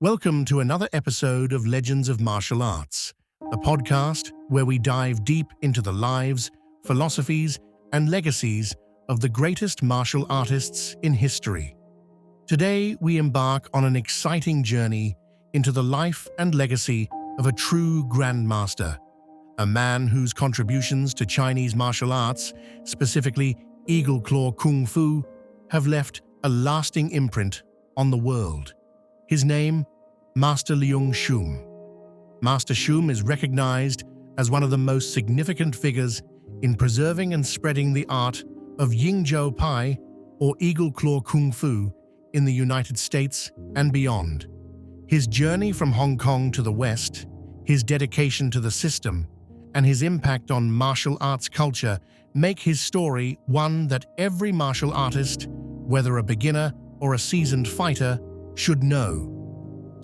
Welcome to another episode of Legends of Martial Arts, a podcast where we dive deep into the lives, philosophies, and legacies of the greatest martial artists in history. Today, we embark on an exciting journey into the life and legacy of a true grandmaster, a man whose contributions to Chinese martial arts, specifically Eagle Claw Kung Fu, have left a lasting imprint on the world. His name, Master Leung Shum. Master Shum is recognized as one of the most significant figures in preserving and spreading the art of Ying Jiu Pai, or Eagle Claw Kung Fu, in the United States and beyond. His journey from Hong Kong to the West, his dedication to the system, and his impact on martial arts culture make his story one that every martial artist, whether a beginner or a seasoned fighter, should know.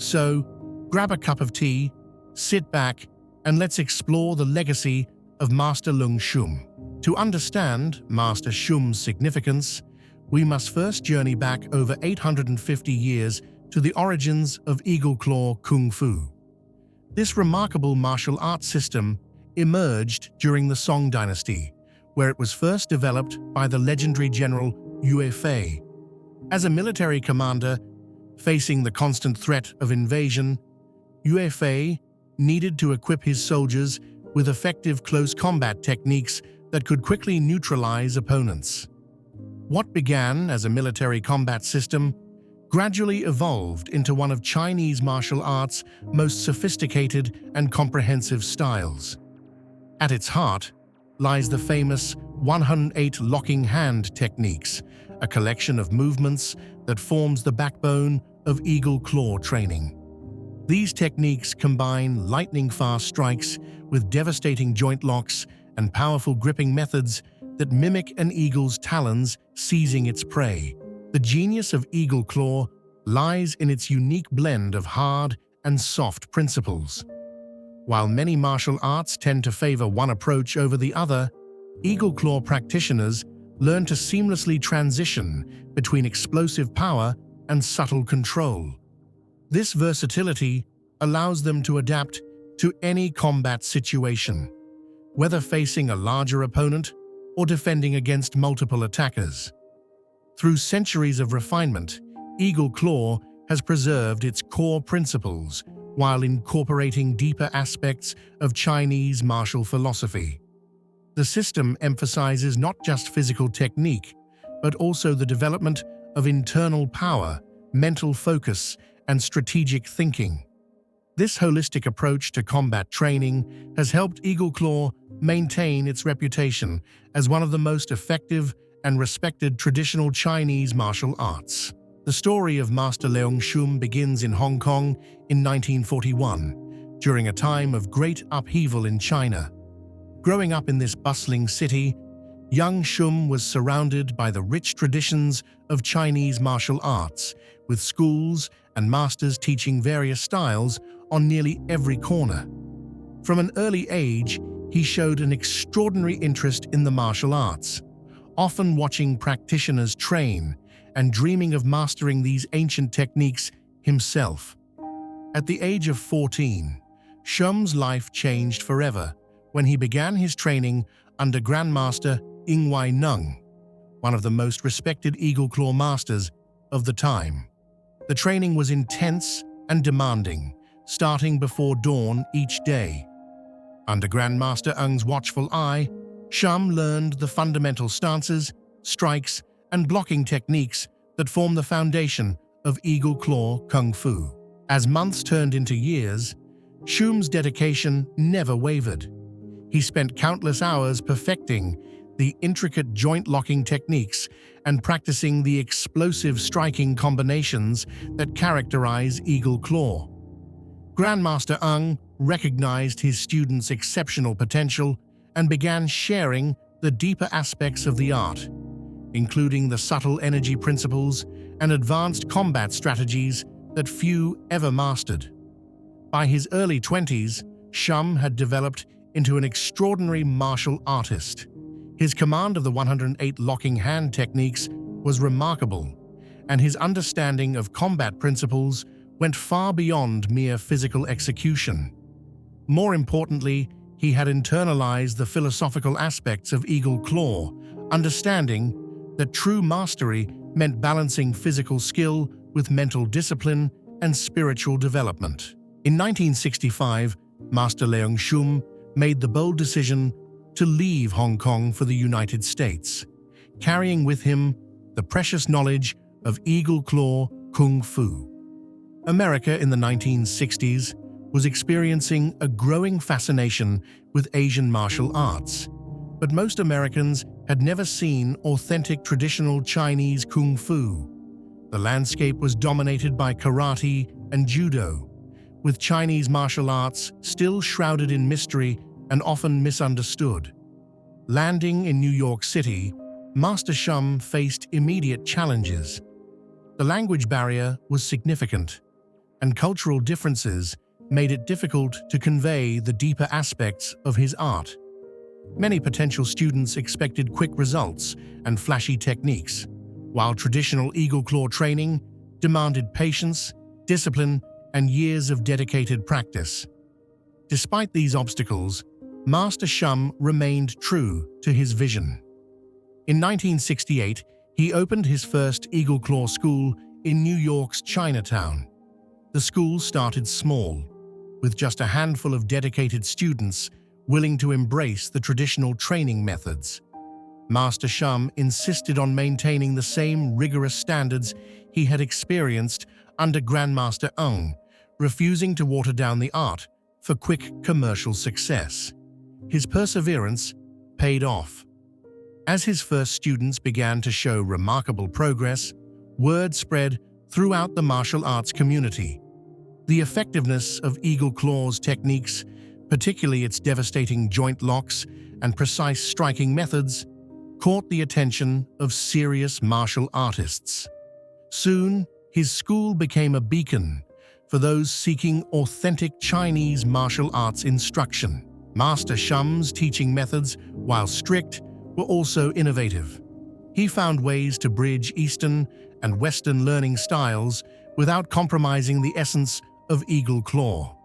So, grab a cup of tea, sit back, and let's explore the legacy of Master Leung Shum. To understand Master Shum's significance, we must first journey back over 850 years to the origins of Eagle Claw Kung Fu. This remarkable martial arts system emerged during the Song dynasty, where it was first developed by the legendary general Yue Fei. As a military commander, facing the constant threat of invasion, Yue Fei needed to equip his soldiers with effective close combat techniques that could quickly neutralize opponents. What began as a military combat system gradually evolved into one of Chinese martial arts' most sophisticated and comprehensive styles. At its heart lies the famous 108 locking hand techniques, a collection of movements that forms the backbone of Eagle Claw training. These techniques combine lightning-fast strikes with devastating joint locks and powerful gripping methods that mimic an eagle's talons seizing its prey. The genius of Eagle Claw lies in its unique blend of hard and soft principles. While many martial arts tend to favor one approach over the other, Eagle Claw practitioners learn to seamlessly transition between explosive power and subtle control. This versatility allows them to adapt to any combat situation, whether facing a larger opponent or defending against multiple attackers. Through centuries of refinement, Eagle Claw has preserved its core principles while incorporating deeper aspects of Chinese martial philosophy. The system emphasizes not just physical technique, but also the development of internal power, mental focus, and strategic thinking. This holistic approach to combat training has helped Eagle Claw maintain its reputation as one of the most effective and respected traditional Chinese martial arts. The story of Master Leung Shum begins in Hong Kong in 1941, during a time of great upheaval in China. Growing up in this bustling city, young Shum was surrounded by the rich traditions of Chinese martial arts, with schools and masters teaching various styles on nearly every corner. From an early age, he showed an extraordinary interest in the martial arts, often watching practitioners train and dreaming of mastering these ancient techniques himself. At the age of 14, Shum's life changed forever when he began his training under Grandmaster Ying Nung, one of the most respected Eagle Claw masters of the time. The training was intense and demanding, starting before dawn each day. Under Grandmaster Ng's watchful eye, Shum learned the fundamental stances, strikes, and blocking techniques that form the foundation of Eagle Claw Kung Fu. As months turned into years, Shum's dedication never wavered. He spent countless hours perfecting the intricate joint-locking techniques and practicing the explosive striking combinations that characterize Eagle Claw. Grandmaster Ng recognized his students' exceptional potential and began sharing the deeper aspects of the art, including the subtle energy principles and advanced combat strategies that few ever mastered. By his early 20s, Shum had developed into an extraordinary martial artist. His command of the 108 locking hand techniques was remarkable, and his understanding of combat principles went far beyond mere physical execution. More importantly, he had internalized the philosophical aspects of Eagle Claw, understanding that true mastery meant balancing physical skill with mental discipline and spiritual development. In 1965, Master Leung Shum made the bold decision to leave Hong Kong for the United States, carrying with him the precious knowledge of Eagle Claw Kung Fu. America in the 1960s was experiencing a growing fascination with Asian martial arts, but most Americans had never seen authentic traditional Chinese Kung Fu. The landscape was dominated by karate and judo, with Chinese martial arts still shrouded in mystery and often misunderstood. Landing in New York City, Master Shum faced immediate challenges. The language barrier was significant, and cultural differences made it difficult to convey the deeper aspects of his art. Many potential students expected quick results and flashy techniques, while traditional Eagle Claw training demanded patience, discipline, and years of dedicated practice. Despite these obstacles, Master Shum remained true to his vision. In 1968, he opened his first Eagle Claw school in New York's Chinatown. The school started small, with just a handful of dedicated students willing to embrace the traditional training methods. Master Shum insisted on maintaining the same rigorous standards he had experienced under Grandmaster Ung, refusing to water down the art for quick commercial success. His perseverance paid off. As his first students began to show remarkable progress, word spread throughout the martial arts community. The effectiveness of Eagle Claw's techniques, particularly its devastating joint locks and precise striking methods, caught the attention of serious martial artists. Soon, his school became a beacon for those seeking authentic Chinese martial arts instruction. Master Shum's teaching methods, while strict, were also innovative. He found ways to bridge Eastern and Western learning styles without compromising the essence of Eagle Claw.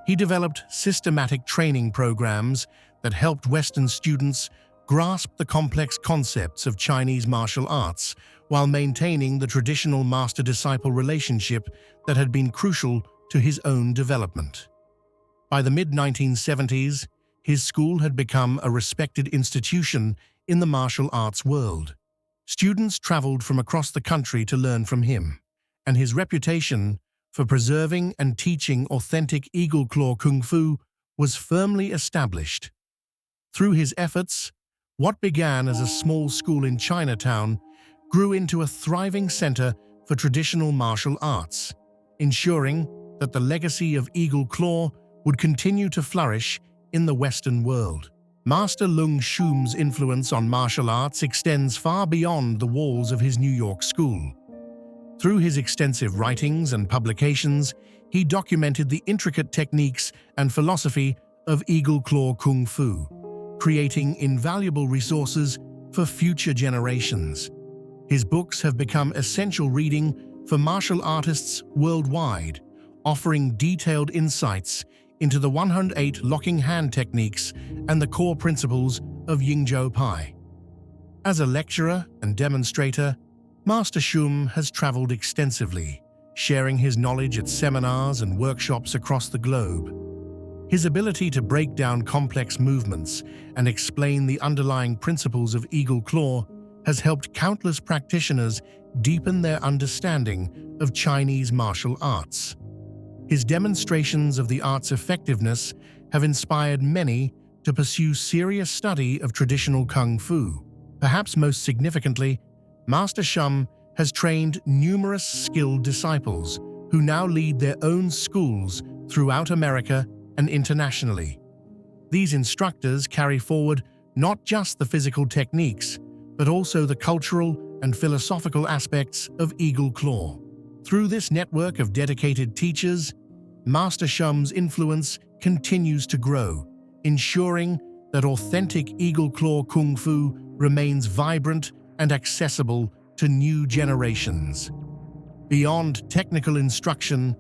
He developed systematic training programs that helped Western students grasp the complex concepts of Chinese martial arts while maintaining the traditional master-disciple relationship that had been crucial to his own development. By the mid-1970s, his school had become a respected institution in the martial arts world. Students traveled from across the country to learn from him, and his reputation for preserving and teaching authentic Eagle Claw Kung Fu was firmly established. Through his efforts, what began as a small school in Chinatown grew into a thriving center for traditional martial arts, ensuring that the legacy of Eagle Claw would continue to flourish in the Western world. Master Leung Shum's influence on martial arts extends far beyond the walls of his New York school. Through his extensive writings and publications, he documented the intricate techniques and philosophy of Eagle Claw Kung Fu, creating invaluable resources for future generations. His books have become essential reading for martial artists worldwide, offering detailed insights into the 108 locking hand techniques and the core principles of Yingzhou Pai. As a lecturer and demonstrator, Master Shum has traveled extensively, sharing his knowledge at seminars and workshops across the globe. His ability to break down complex movements and explain the underlying principles of Eagle Claw has helped countless practitioners deepen their understanding of Chinese martial arts. His demonstrations of the art's effectiveness have inspired many to pursue serious study of traditional Kung Fu. Perhaps most significantly, Master Shum has trained numerous skilled disciples who now lead their own schools throughout America and internationally. These instructors carry forward not just the physical techniques, but also the cultural and philosophical aspects of Eagle Claw. Through this network of dedicated teachers, Master Shum's influence continues to grow, ensuring that authentic Eagle Claw Kung Fu remains vibrant and accessible to new generations. Beyond technical instruction,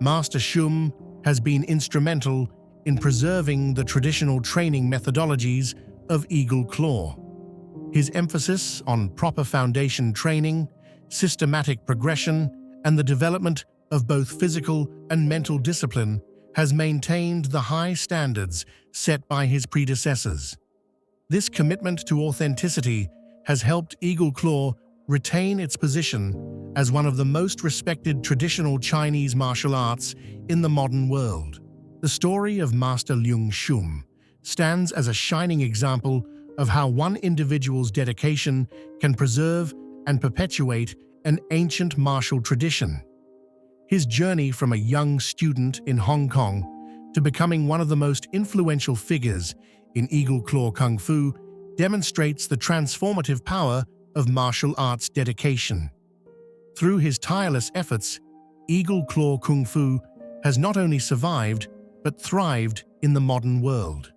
Master Shum has been instrumental in preserving the traditional training methodologies of Eagle Claw. His emphasis on proper foundation training, systematic progression, and the development of both physical and mental discipline has maintained the high standards set by his predecessors. This commitment to authenticity has helped Eagle Claw retain its position as one of the most respected traditional Chinese martial arts in the modern world. The story of Master Leung Shum stands as a shining example of how one individual's dedication can preserve and perpetuate an ancient martial tradition. His journey from a young student in Hong Kong to becoming one of the most influential figures in Eagle Claw Kung Fu demonstrates the transformative power of martial arts dedication. Through his tireless efforts, Eagle Claw Kung Fu has not only survived, but thrived in the modern world.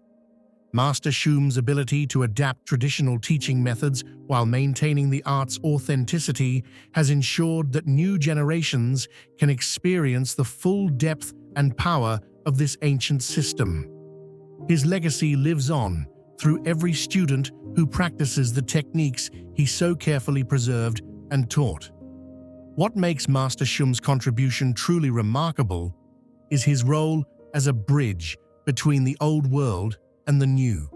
Master Shum's ability to adapt traditional teaching methods while maintaining the art's authenticity has ensured that new generations can experience the full depth and power of this ancient system. His legacy lives on through every student who practices the techniques he so carefully preserved and taught. What makes Master Shum's contribution truly remarkable is his role as a bridge between the old world and the new.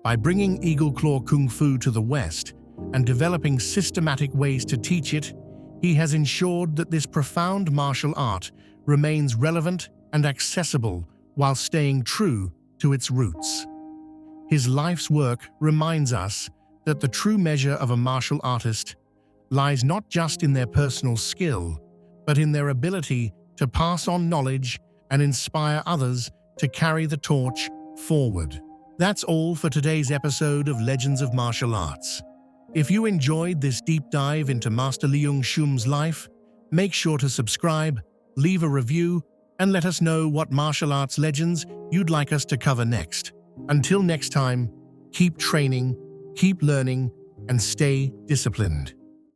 By bringing Eagle Claw Kung Fu to the West and developing systematic ways to teach it, he has ensured that this profound martial art remains relevant and accessible while staying true to its roots. His life's work reminds us that the true measure of a martial artist lies not just in their personal skill, but in their ability to pass on knowledge and inspire others to carry the torch forward. That's all for today's episode of Legends of Martial Arts. If you enjoyed this deep dive into Master Leung Shum's life, make sure to subscribe, leave a review, and let us know what martial arts legends you'd like us to cover next. Until next time, keep training, keep learning, and stay disciplined.